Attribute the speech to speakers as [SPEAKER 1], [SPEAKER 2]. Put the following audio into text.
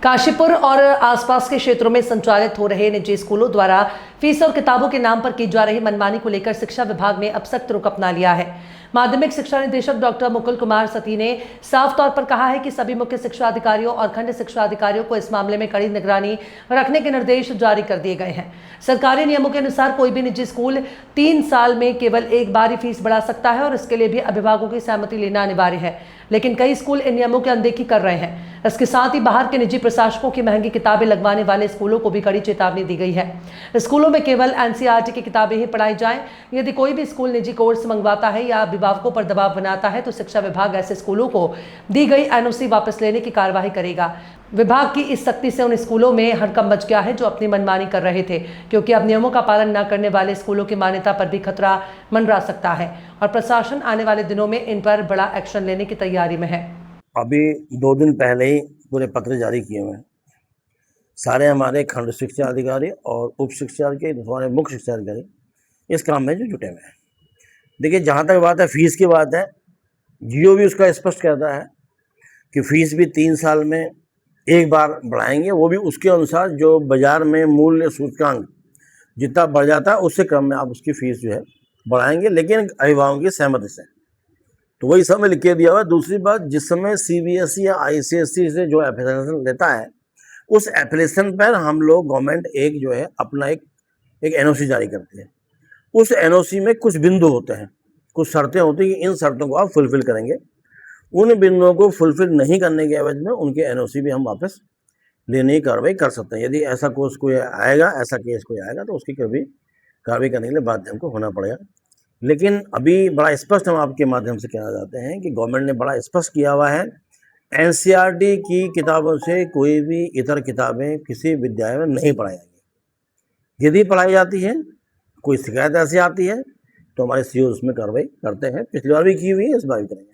[SPEAKER 1] काशीपुर और आसपास के क्षेत्रों में संचालित हो रहे निजी स्कूलों द्वारा फीस और किताबों के नाम पर की जा रही मनमानी को लेकर शिक्षा विभाग ने अब सख्त रुख अपना लिया है। माध्यमिक शिक्षा निदेशक डॉक्टर मुकुल कुमार सती ने साफ तौर पर कहा है कि सभी मुख्य शिक्षा अधिकारियों और खंड शिक्षा अधिकारियों को इस मामले में कड़ी निगरानी रखने के निर्देश जारी कर दिए गए हैं। सरकारी नियमों के अनुसार कोई भी निजी स्कूल 3 साल में केवल एक बार ही फीस बढ़ा सकता है और इसके लिए भी अभिभावकों की सहमति लेना अनिवार्य है, लेकिन कई स्कूल इन नियमों की अनदेखी कर रहे हैं। इसके साथ ही बाहर के निजी प्रशासकों की महंगी किताबें लगवाने वाले स्कूलों को भी कड़ी चेतावनी दी गई है। स्कूलों में केवल एनसीईआरटी की किताबें ही पढ़ाई जाएं। यदि कोई भी स्कूल निजी कोर्स मंगवाता है या अभिभावकों पर दबाव बनाता है तो शिक्षा विभाग ऐसे स्कूलों को दी गई एनओसी वापस लेने की कार्यवाही करेगा। विभाग की इस सख्ती से उन स्कूलों में हड़कंप मच गया है जो अपनी मनमानी कर रहे थे, क्योंकि अब नियमों का पालन न करने वाले स्कूलों की मान्यता पर भी खतरा मंडरा सकता है और प्रशासन आने वाले दिनों में इन पर बड़ा एक्शन लेने की तैयारी में है।
[SPEAKER 2] अभी 2 दिन पहले ही पूरे पत्र जारी किए हुए हैं। सारे हमारे खंड शिक्षा अधिकारी और उप शिक्षा अधिकारी, हमारे मुख्य शिक्षा अधिकारी इस काम में जो जुटे हुए हैं। देखिए, जहाँ तक बात है फीस की बात है, जियो भी उसका स्पष्ट कहता है कि फीस भी 3 साल में एक बार बढ़ाएंगे, वो भी उसके अनुसार जो बाजार में मूल्य सूचकांक जितना बढ़ जाता है उससे क्रम में आप उसकी फीस जो है बढ़ाएंगे, लेकिन अभिभावकों की सहमति से। तो वही समय लिख के दिया हुआ है। दूसरी बात, जिस समय सीबीएसई या आईसीएसई से जो एप्लीकेशन लेता है उस एप्लीकेशन पर हम लोग गवर्नमेंट एक जो है अपना एक एनओसी जारी करती है। उस एनओसी में कुछ बिंदु होते हैं, कुछ शर्तें होती हैं कि इन शर्तों को आप फुलफिल करेंगे। उन बिंदुओं को फुलफिल नहीं करने के एवज में उनके एनओसी भी हम वापस लेने की कार्रवाई कर सकते हैं। यदि ऐसा कोर्स कोई आएगा, ऐसा केस कोई आएगा तो उसकी कभी कार्रवाई करने के लिए बाध्य हमको होना पड़ेगा। लेकिन अभी बड़ा स्पष्ट हम आपके माध्यम से कहना चाहते हैं कि गवर्नमेंट ने बड़ा स्पष्ट किया हुआ है, एनसीईआरटी की किताबों से कोई भी इतर किताबें किसी विद्यालय में नहीं पढ़ाई जाएंगी। यदि पढ़ाई जाती है, कोई शिकायत ऐसी आती है तो हमारे सीओ उसमें कार्रवाई करते हैं। पिछली बार भी की हुई है, इस बार भी करेंगे।